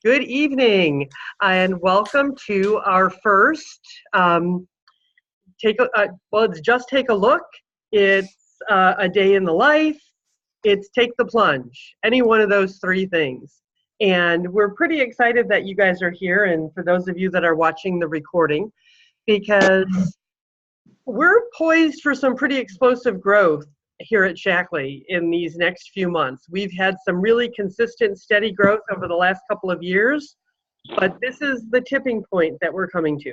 Good evening, and welcome to our first take a it's just take a look. It's a day in the life. It's take the plunge. Any one of those three things. And we're pretty excited that you guys are here, and for those of you that are watching the recording, because we're poised for some pretty explosive growth here at Shaklee in these next few months. We've had some really consistent, steady growth over the last couple of years, but this is the tipping point that we're coming to.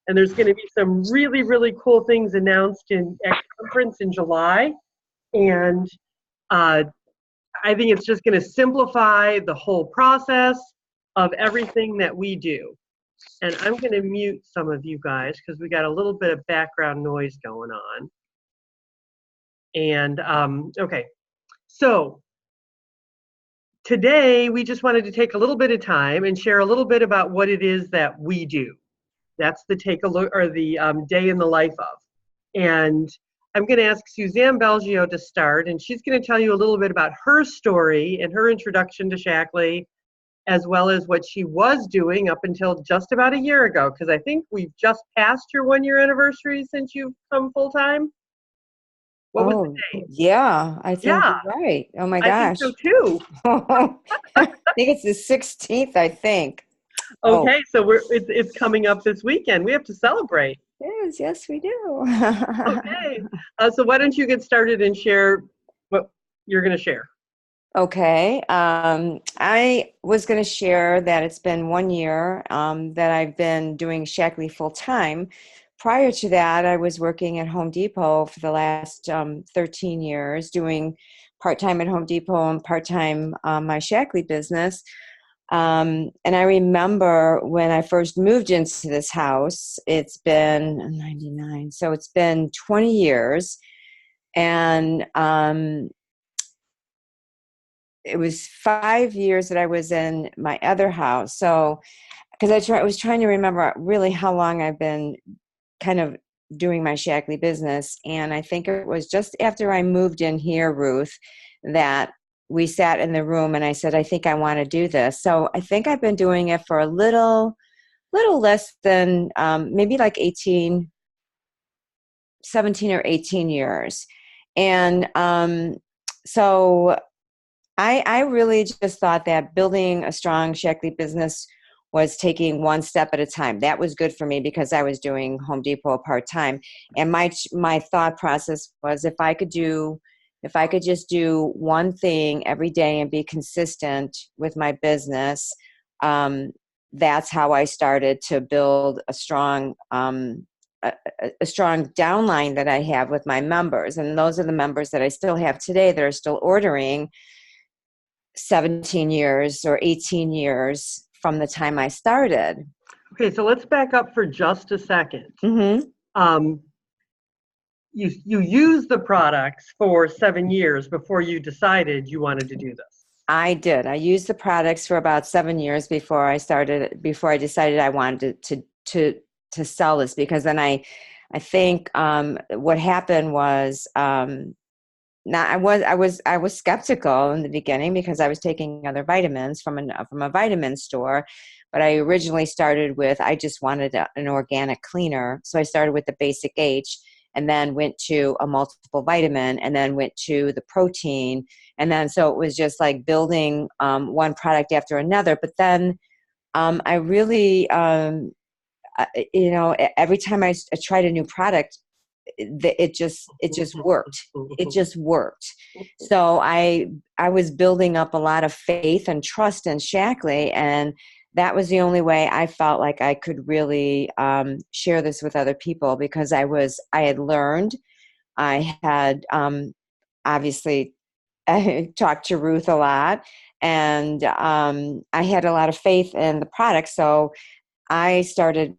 And there's going to be some really, really cool things announced at conference in July. And I think it's just going to simplify the whole process of everything that we do. And I'm going to mute some of you guys because we got a little bit of background noise going on. And okay, so today we just wanted to take a little bit of time and share a little bit about what it is that we do. That's the take a look, or the day in the life of. And I'm going to ask Suzanne Belgio to start, and she's going to tell you a little bit about her story and her introduction to Shaklee, as well as what she was doing up until just about a year ago, because I think we've just passed your 1-year anniversary since you've come full time. What was the date? Yeah, I think Yeah, you're right. Oh my I think gosh. so too. I think it's the 16th, I think. Okay, so it's coming up this weekend. We have to celebrate. Yes, we do. Okay, so why don't you get started and share what you're going to share? Okay. I was going to share that it's been 1 year that I've been doing Shaklee full time. Prior to that, I was working at Home Depot for the last 13 years, doing part-time at Home Depot and part-time my Shaklee business. And I remember when I first moved into this house, it's been 99, so it's been 20 years. And it was 5 years that I was in my other house. So, because I was trying to remember really how long I've been kind of doing my Shaklee business. And I think it was just after I moved in here, Ruth, that we sat in the room and I said, I think I want to do this. So I think I've been doing it for a little less than maybe like 17 or 18 years. And so I really just thought that building a strong Shaklee business was taking one step at a time. That was good for me because I was doing Home Depot part-time. And my thought process was if I could just do one thing every day and be consistent with my business, that's how I started to build a strong downline that I have with my members. And those are the members that I still have today that are still ordering 17 years or 18 years from the time I started. Okay, so let's back up for just a second. Mm-hmm. You used the products for 7 years before you decided you wanted to do this. I did. I used the products for about 7 years before I decided I wanted to sell this, because then I think what happened was I was skeptical in the beginning because I was taking other vitamins from a vitamin store, but I originally started with, I just wanted an organic cleaner, so I started with the Basic H, and then went to a multiple vitamin, and then went to the protein, and then so it was just like building one product after another. But then I really, every time I tried a new product, it just worked. It just worked. So I was building up a lot of faith and trust in Shaklee, and that was the only way I felt like I could really share this with other people, because I had learned, I had obviously talked to Ruth a lot, and I had a lot of faith in the product. So I started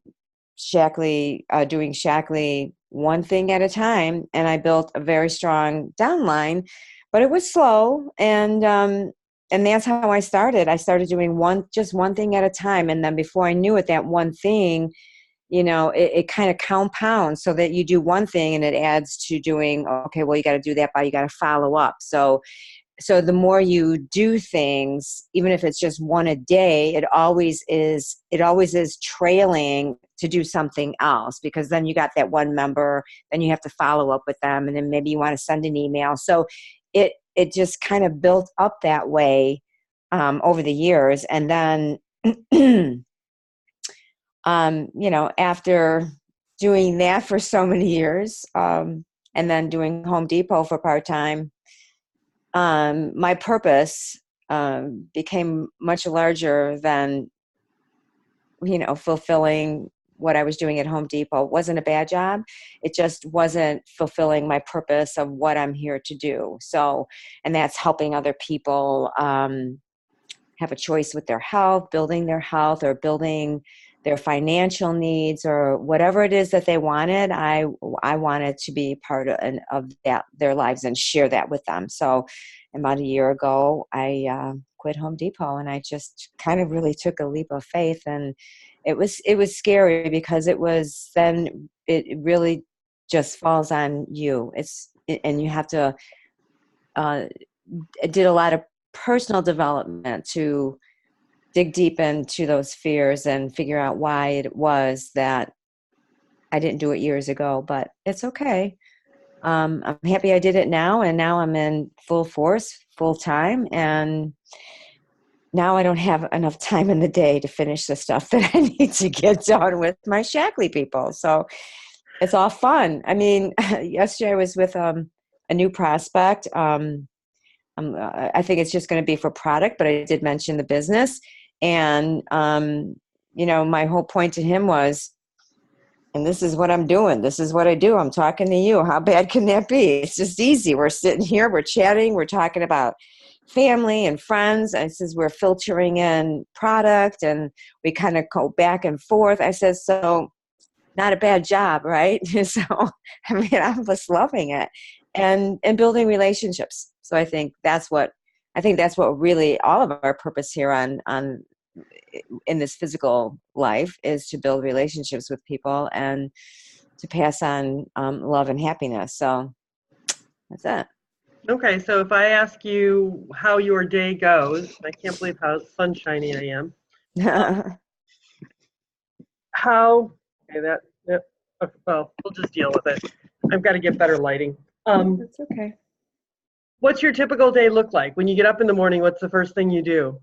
doing Shaklee one thing at a time, and I built a very strong downline, but it was slow, and that's how I started. I started doing just one thing at a time, and then before I knew it, that one thing, it kind of compounds, so that you do one thing and it adds to doing, okay, well, you got to do that, but you got to follow up. So so the more you do things, even if it's just one a day, it always is trailing to do something else, because then you got that one member, then you have to follow up with them, and then maybe you want to send an email. So it just kind of built up that way over the years. And then after doing that for so many years, and then doing Home Depot for part-time, my purpose became much larger than, fulfilling what I was doing at Home Depot. It wasn't a bad job. It just wasn't fulfilling my purpose of what I'm here to do. So, and that's helping other people have a choice with their health, building their health, or building their financial needs, or whatever it is that they wanted. I wanted to be part of that, their lives, and share that with them. So about a year ago, I quit Home Depot, and I just kind of really took a leap of faith. And it was scary, because it really just falls on you. And you have to, I did a lot of personal development to dig deep into those fears and figure out why it was that I didn't do it years ago. But it's okay. I'm happy I did it now, and now I'm in full force, full time, and now I don't have enough time in the day to finish the stuff that I need to get done with my Shaklee people. So it's all fun. I mean, yesterday I was with a new prospect. I think it's just going to be for product, but I did mention the business. And, my whole point to him was, and this is what I'm doing. This is what I do. I'm talking to you. How bad can that be? It's just easy. We're sitting here, we're chatting, we're talking about family and friends. I says, we're filtering in product, and we kind of go back and forth. I says, so not a bad job, right? So, I mean, I'm just loving it, and building relationships. So I think that's what really all of our purpose here on in this physical life is, to build relationships with people and to pass on love and happiness. So that's it. Okay, so if I ask you how your day goes, I can't believe how sunshiny I am. Well, we'll just deal with it. I've got to get better lighting. That's okay. What's your typical day look like? When you get up in the morning, what's the first thing you do?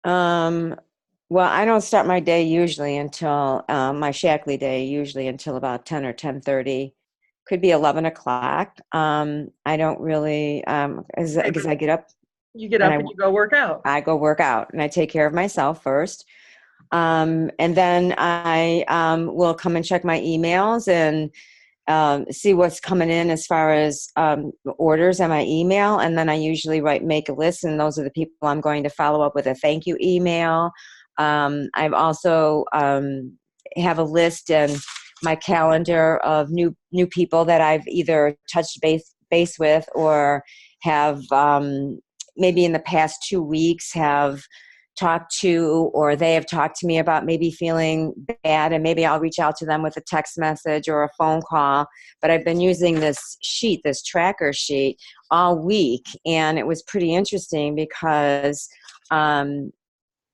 Well, I don't start my day usually until my Shaklee day, usually until about 10 or 10:30. Could be 11 o'clock. I don't really, because I get up. You get up and you go work out. I go work out, and I take care of myself first. And then I will come and check my emails and see what's coming in as far as orders on my email. And then I usually make a list, and those are the people I'm going to follow up with a thank you email. I've also have a list in my calendar of new people that I've either touched base with, or have maybe in the past 2 weeks have talked to, or they have talked to me about maybe feeling bad, and maybe I'll reach out to them with a text message or a phone call. But I've been using this tracker sheet all week, and it was pretty interesting because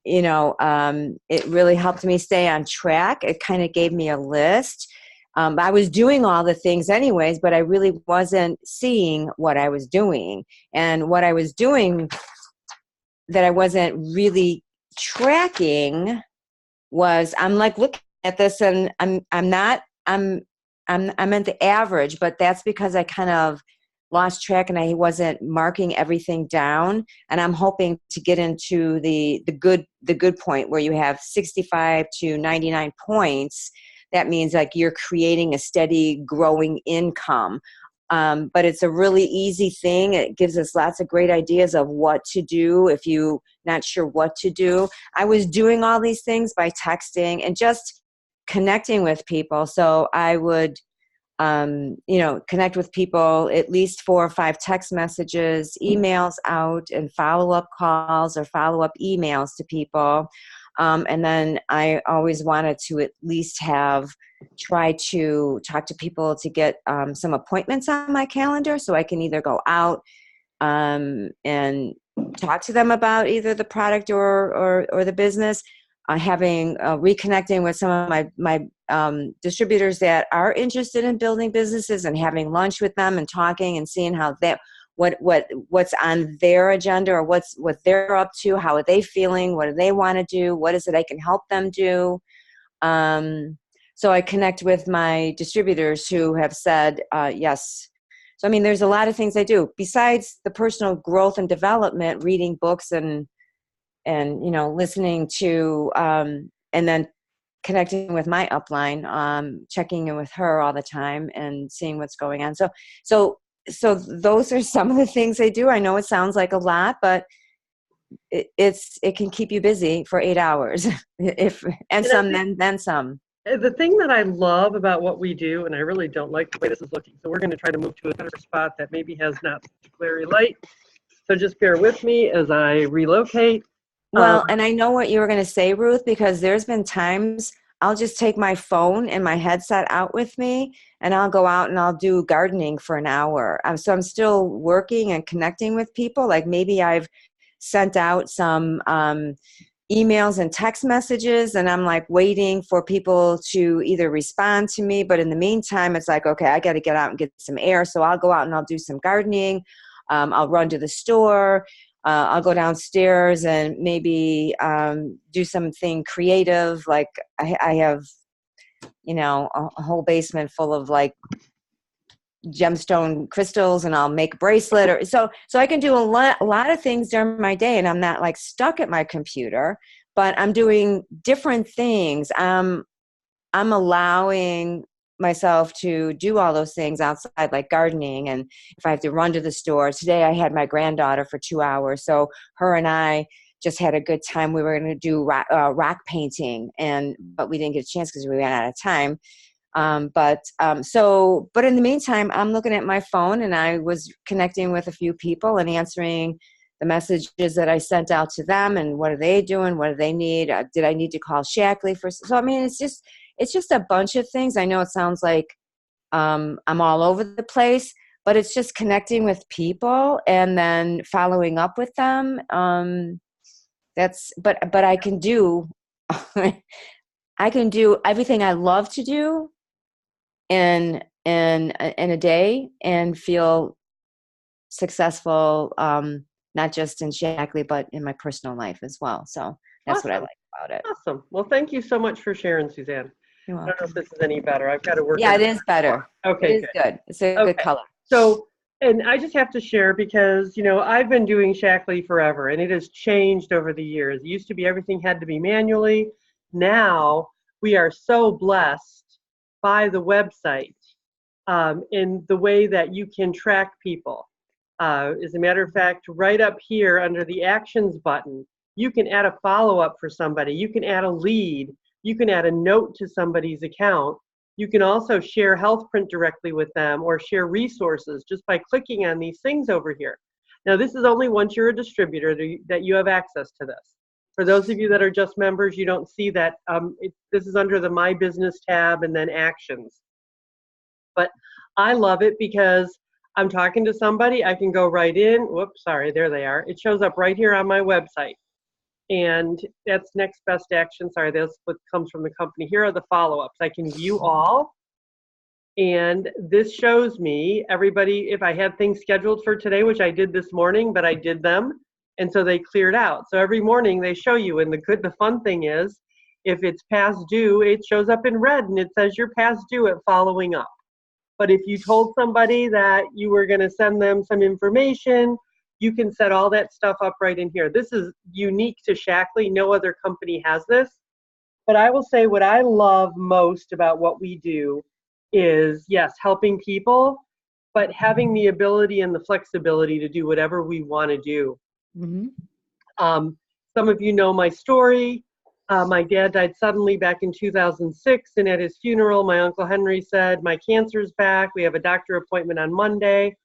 it really helped me stay on track. It kind of gave me a list. I was doing all the things anyways, but I really wasn't seeing what I was doing. And what I was doing that I wasn't really tracking was, I'm like looking at this, and I'm at the average, but that's because I kind of lost track and I wasn't marking everything down. And I'm hoping to get into the good point where you have 65 to 99 points. That means like you're creating a steady growing income. But it's a really easy thing. It gives us lots of great ideas of what to do if you're not sure what to do. I was doing all these things by texting and just connecting with people. So I would, connect with people, at least 4 or 5 text messages, emails out, and follow-up calls or follow-up emails to people. And then I always wanted to at least try to talk to people to get some appointments on my calendar, so I can either go out and talk to them about either the product or the business. Having reconnecting with some of my distributors that are interested in building businesses, and having lunch with them and talking and seeing how that what's on their agenda, or what they're up to, how are they feeling, what do they want to do, what is it I can help them do. So I connect with my distributors who have said yes. So I mean, there's a lot of things I do besides the personal growth and development, reading books and listening to and then connecting with my upline, checking in with her all the time and seeing what's going on. So those are some of the things I do. I know it sounds like a lot, but it can keep you busy for 8 hours then some. The thing that I love about what we do, and I really don't like the way this is looking, so we're going to try to move to a better spot that maybe has not glary light. So just bear with me as I relocate. Well, and I know what you were going to say, Ruth, because there's been times I'll just take my phone and my headset out with me, and I'll go out and I'll do gardening for an hour. So I'm still working and connecting with people. Like maybe I've sent out some emails and text messages, and I'm like waiting for people to either respond to me. But in the meantime, it's like, okay, I got to get out and get some air. So I'll go out and I'll do some gardening. I'll run to the store. I'll go downstairs and maybe do something creative. Like I have, a whole basement full of like gemstone crystals, and I'll make a bracelet. Or so I can do a lot of things during my day, and I'm not like stuck at my computer, but I'm doing different things. I'm allowing myself to do all those things outside, like gardening. And if I have to run to the store, today I had my granddaughter for 2 hours, so her and I just had a good time. We were going to do rock painting, but we didn't get a chance because we ran out of time. But in the meantime, I'm looking at my phone, and I was connecting with a few people and answering the messages that I sent out to them, and what are they doing? What do they need? Did I need to call Shackley for? So I mean, it's just a bunch of things. I know it sounds like I'm all over the place, but it's just connecting with people and then following up with them. But I can do I can do everything I love to do in a day and feel successful, not just in Shackley, but in my personal life as well. So that's Awesome. What I like about it. Awesome. Well, thank you so much for sharing, Suzanne. You're welcome. I don't know if this is any better. I've got to work. Yeah, it is better. Okay, it is good. It's a good color. So, and I just have to share because, I've been doing Shackley forever, and it has changed over the years. It used to be everything had to be manually. Now we are so blessed by the website in the way that you can track people. As a matter of fact, right up here under the actions button, you can add a follow-up for somebody. You can add a lead. You can add a note to somebody's account. You can also share HealthPrint directly with them, or share resources just by clicking on these things over here. Now, this is only once you're a distributor that you have access to this. For those of you that are just members, you don't see that. This is under the My Business tab and then Actions. But I love it because I'm talking to somebody, I can go right in. Whoops, sorry, there they are. It shows up right here on my website. And that's next best action. Sorry, that's what comes from the company. Here are the follow-ups. I can view all. And this shows me everybody, if I had things scheduled for today, which I did this morning, but I did them. And so they cleared out. So every morning they show you. And the fun thing is, if it's past due, it shows up in red and it says you're past due at following up. But if you told somebody that you were going to send them some information, you can set all that stuff up right in here. This is unique to Shackley. No other company has this. But I will say what I love most about what we do is, yes, helping people, but having the ability and the flexibility to do whatever we want to do. Mm-hmm. Some of you know my story. My dad died suddenly back in 2006, and at his funeral, my Uncle Henry said, my cancer's back. We have a doctor appointment on Monday.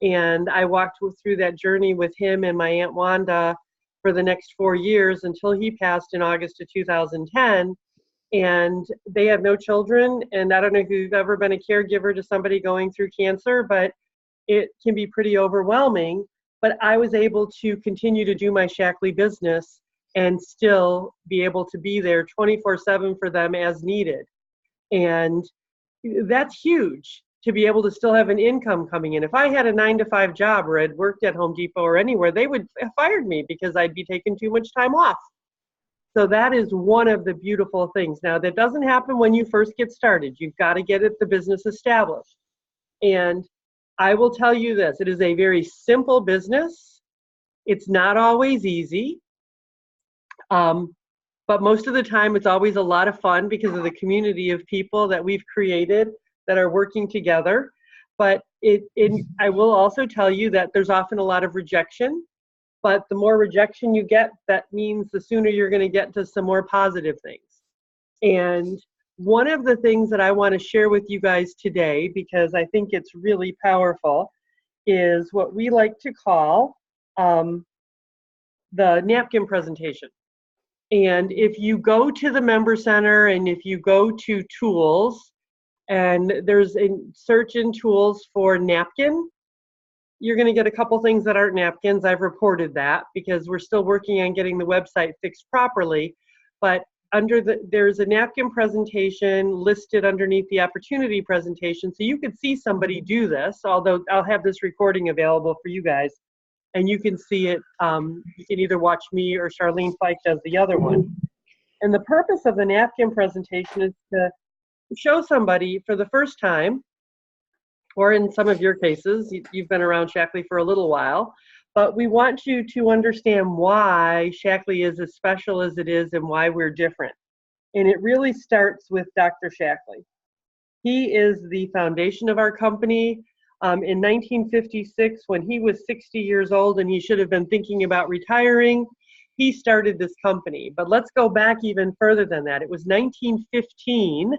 And I walked through that journey with him and my Aunt Wanda for the next 4 years until he passed in August of 2010. And they have no children. And I don't know if you've ever been a caregiver to somebody going through cancer, but it can be pretty overwhelming. but I was able to continue to do my Shaklee business and still be able to be there 24/7 for them as needed. And that's huge, to be able to still have an income coming in. If I had a 9-to-5 job or had worked at Home Depot or anywhere, they would have fired me because I'd be taking too much time off. So that is one of the beautiful things. Now, that doesn't happen when you first get started. You've got to get the business established. And I will tell you this, it is a very simple business. It's not always easy. But most of the time, it's always a lot of fun because of the community of people that we've created that are working together. But I will also tell you that there's often a lot of rejection. But the more rejection you get, that means the sooner you're going to get to some more positive things. And one of the things that I want to share with you guys today, because I think it's really powerful, is what we like to call the napkin presentation. And if you go to the Member Center and if you go to tools, and there's a search in tools for napkin, you're going to get a couple things that aren't napkins. I've reported that because we're still working on getting the website fixed properly. But there's a napkin presentation listed underneath the opportunity presentation. So you could see somebody do this, although I'll have this recording available for you guys. And you can see it, you can either watch me or Charlene Fike does the other one. And the purpose of the napkin presentation is to show somebody for the first time, or in some of your cases, you've been around Shaklee for a little while, but we want you to understand why Shaklee is as special as it is and why we're different. And it really starts with Dr. Shaklee. He is the foundation of our company. In 1956, when he was 60 years old and he should have been thinking about retiring, he started this company. But let's go back even further than that. It was 1915,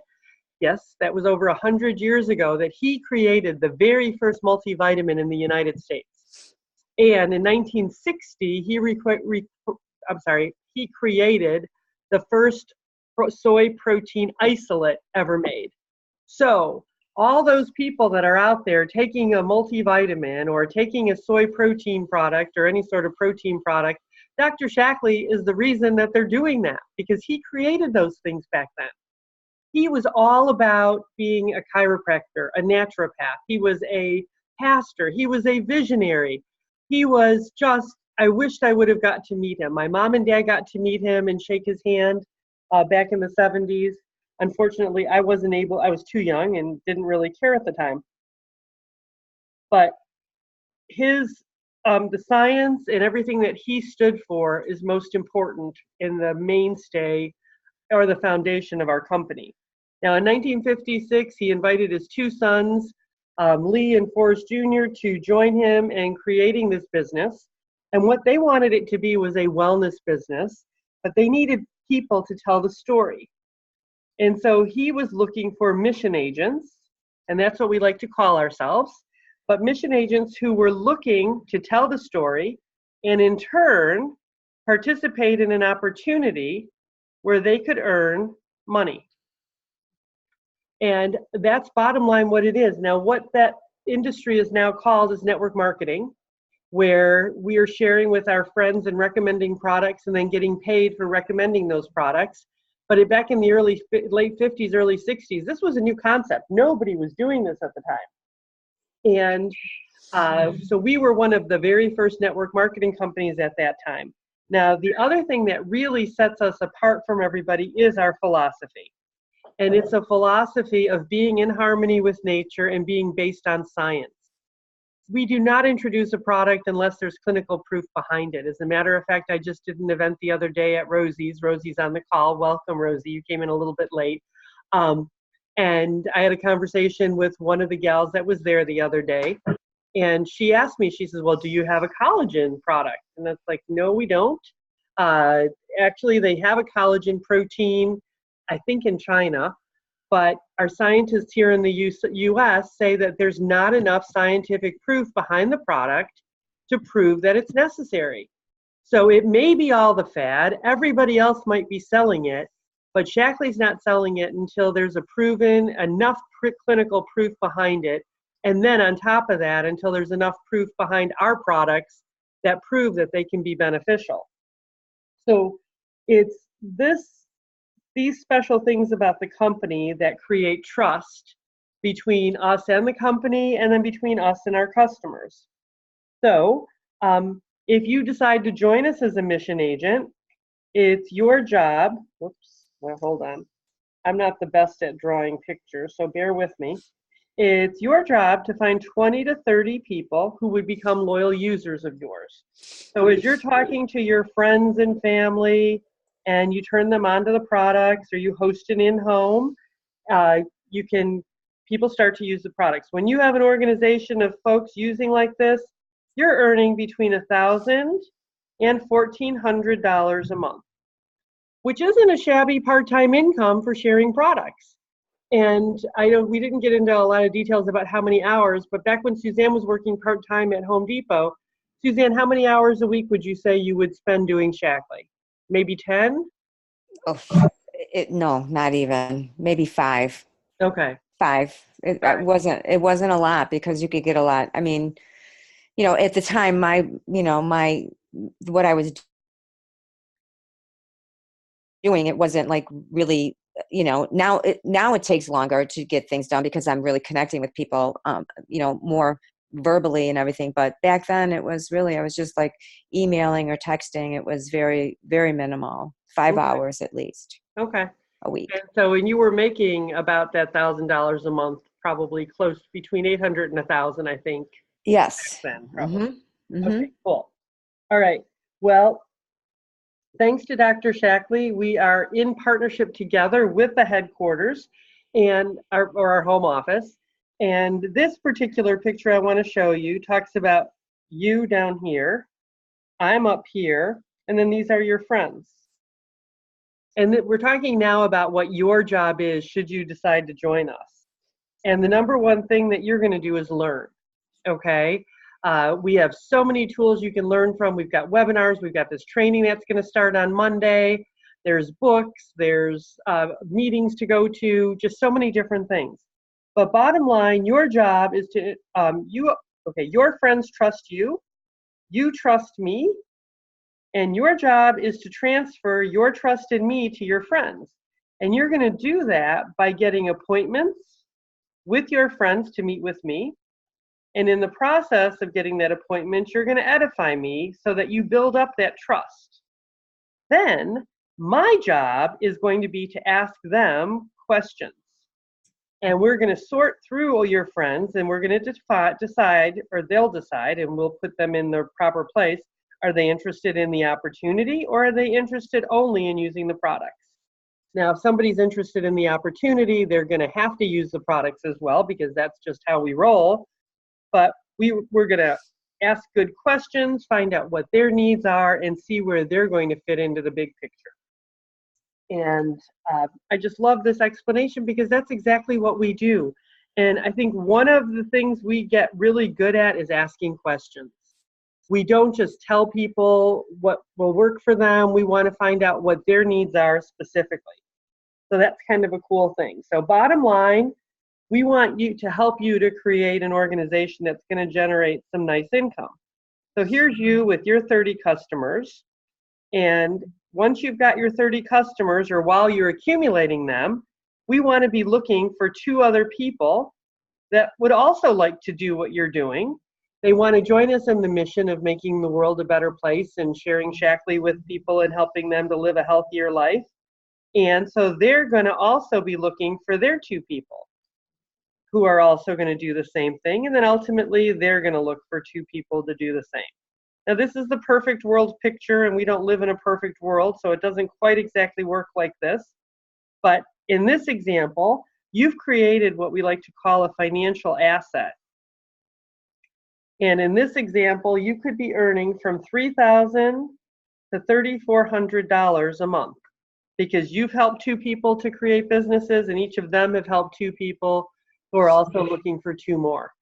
yes, that was over 100 years ago, that he created the very first multivitamin in the United States. And in 1960, he created the first soy protein isolate ever made. So all those people that are out there taking a multivitamin or taking a soy protein product or any sort of protein product, Dr. Shaklee is the reason that they're doing that, because he created those things back then. He was all about being a chiropractor, a naturopath. He was a pastor. He was a visionary. He was just, I wished I would have got to meet him. My mom and dad got to meet him and shake his hand back in the 70s. Unfortunately, I wasn't able, I was too young and didn't really care at the time. But his, the science and everything that he stood for is most important in the mainstay or the foundation of our company. Now in 1956, he invited his two sons, Lee and Forrest Jr., to join him in creating this business. And what they wanted it to be was a wellness business, but they needed people to tell the story. And so he was looking for mission agents, and that's what we like to call ourselves, but mission agents who were looking to tell the story and in turn participate in an opportunity where they could earn money. And that's bottom line what it is. Now, what that industry is now called is network marketing, where we are sharing with our friends and recommending products and then getting paid for recommending those products. But back in the late 50s, early 60s, this was a new concept. Nobody was doing this at the time. And so we were one of the very first network marketing companies at that time. Now, the other thing that really sets us apart from everybody is our philosophy. And it's a philosophy of being in harmony with nature and being based on science. We do not introduce a product unless there's clinical proof behind it. As a matter of fact, I just did an event the other day at Rosie's. Rosie's on the call. Welcome, Rosie. You came in a little bit late. And I had a conversation with one of the gals that was there the other day. And she asked me, she says, well, do you have a collagen product? And that's like, no, we don't. Actually, they have a collagen protein, I think in China. But our scientists here in the US say that there's not enough scientific proof behind the product to prove that it's necessary. So it may be all the fad, everybody else might be selling it, but Shaklee's not selling it until there's a proven enough clinical proof behind it. And then on top of that, until there's enough proof behind our products that prove that they can be beneficial. So it's these special things about the company that create trust between us and the company, and then between us and our customers. So if you decide to join us as a mission agent, it's your job. Whoops, well, hold on. I'm not the best at drawing pictures, so bear with me. It's your job to find 20 to 30 people who would become loyal users of yours. So as you're talking to your friends and family and you turn them onto the products, or you host an in-home, people start to use the products. When you have an organization of folks using like this, you're earning between $1,000 and $1,400 a month, which isn't a shabby part-time income for sharing products. And I know we didn't get into a lot of details about how many hours, but back when Suzanne was working part-time at Home Depot, Suzanne, how many hours a week would you say you would spend doing Shaklee? Maybe 10? Oh, no, not even. Maybe 5. Okay. 5. It wasn't a lot, because you could get a lot. I mean, at the time, what I was doing, it wasn't like really, now it takes longer to get things done because I'm really connecting with people, more verbally and everything. But back then I was just like emailing or texting. It was very, very minimal, 5 hours at least. Okay. A week. And so when you were making about that $1,000 a month, probably close between 800 and 1,000, I think. Yes. Then, probably. Mm-hmm. Mm-hmm. Okay, cool. All right. Well, thanks to Dr. Shaklee, we are in partnership together with the headquarters and our home office. And this particular picture I want to show you talks about you down here, I'm up here, and then these are your friends. And we're talking now about what your job is should you decide to join us. And the number one thing that you're going to do is learn, okay? We have so many tools you can learn from. We've got webinars. We've got this training that's going to start on Monday. There's books. There's meetings to go to, just so many different things. But bottom line, your job is to, your friends trust you. You trust me. And your job is to transfer your trust in me to your friends. And you're going to do that by getting appointments with your friends to meet with me. And in the process of getting that appointment, you're going to edify me so that you build up that trust. Then my job is going to be to ask them questions. And we're going to sort through all your friends, and we're going to decide, or they'll decide, and we'll put them in their proper place. Are they interested in the opportunity, or are they interested only in using the products? Now, if somebody's interested in the opportunity, they're going to have to use the products as well, because that's just how we roll. But we're going to ask good questions, find out what their needs are, and see where they're going to fit into the big picture. And I just love this explanation, because that's exactly what we do. And I think one of the things we get really good at is asking questions. We don't just tell people what will work for them. We want to find out what their needs are specifically. So that's kind of a cool thing. So bottom line, we want you to help you to create an organization that's going to generate some nice income. So here's you with your 30 customers. And once you've got your 30 customers, or while you're accumulating them, we want to be looking for 2 other people that would also like to do what you're doing. They want to join us in the mission of making the world a better place and sharing Shaklee with people and helping them to live a healthier life. And so they're going to also be looking for their 2 people who are also going to do the same thing. And then ultimately, they're going to look for 2 people to do the same. Now, this is the perfect world picture, and we don't live in a perfect world, so it doesn't quite exactly work like this. But in this example, you've created what we like to call a financial asset. And in this example, you could be earning from $3,000 to $3,400 a month, because you've helped 2 people to create businesses, and each of them have helped 2 people who are also looking for 2 more.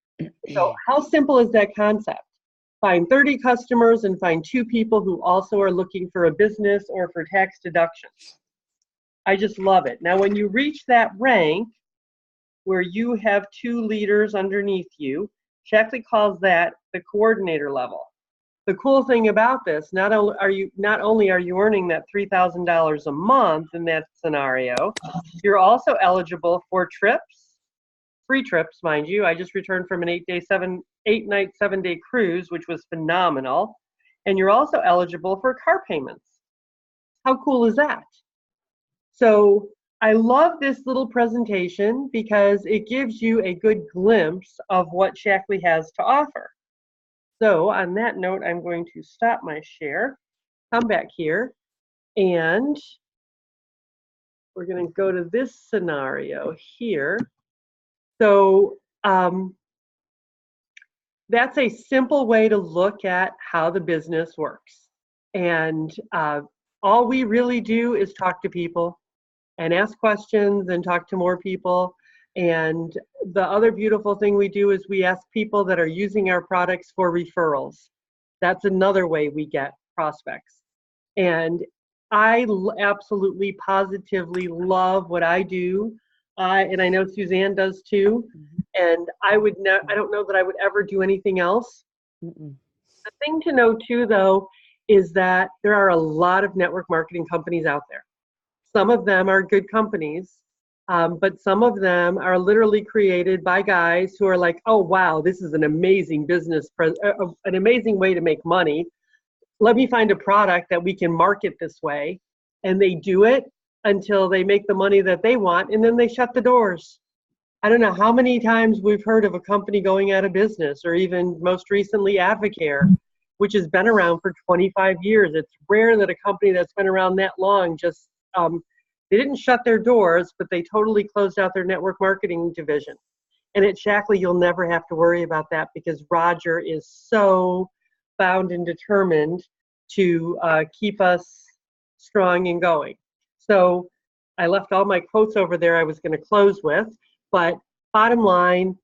So how simple is that concept? Find 30 customers and find 2 people who also are looking for a business or for tax deductions. I just love it. Now, when you reach that rank where you have 2 leaders underneath you, Shaklee calls that the coordinator level. the cool thing about this, not only are you earning that $3,000 a month in that scenario, you're also eligible for trips, free trips, mind you. I just returned from an 8-night, 7-day cruise, which was phenomenal. And you're also eligible for car payments. How cool is that? So I love this little presentation because it gives you a good glimpse of what Shaklee has to offer. So on that note, I'm going to stop my share, come back here, and we're going to go to this scenario here. So that's a simple way to look at how the business works. And all we really do is talk to people and ask questions and talk to more people. And the other beautiful thing we do is we ask people that are using our products for referrals. That's another way we get prospects. And I absolutely, positively love what I do. And I know Suzanne does too. And I don't know that I would ever do anything else. The thing to know too, though, is that there are a lot of network marketing companies out there. Some of them are good companies, but some of them are literally created by guys who are like, oh, wow, this is an amazing business, an amazing way to make money. Let me find a product that we can market this way. And they do it until they make the money that they want, and then they shut the doors. I don't know how many times we've heard of a company going out of business, or even most recently Advocare, which has been around for 25 years. It's rare that a company that's been around that long just they didn't shut their doors, but they totally closed out their network marketing division. And at Shaklee, you'll never have to worry about that because Roger is so bound and determined to keep us strong and going. So I left all my quotes over there I was going to close with, but bottom line,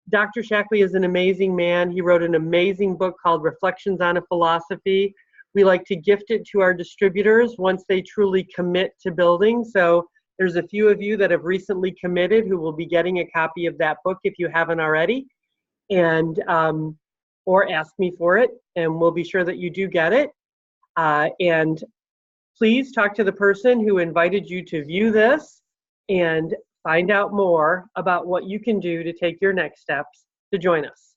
Dr. Shaklee is an amazing man. He wrote an amazing book called Reflections on a Philosophy. We like to gift it to our distributors once they truly commit to building. So there's a few of you that have recently committed who will be getting a copy of that book if you haven't already, and or ask me for it, and we'll be sure that you do get it. And please talk to the person who invited you to view this and find out more about what you can do to take your next steps to join us.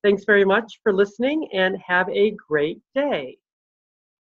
Thanks very much for listening, and have a great day.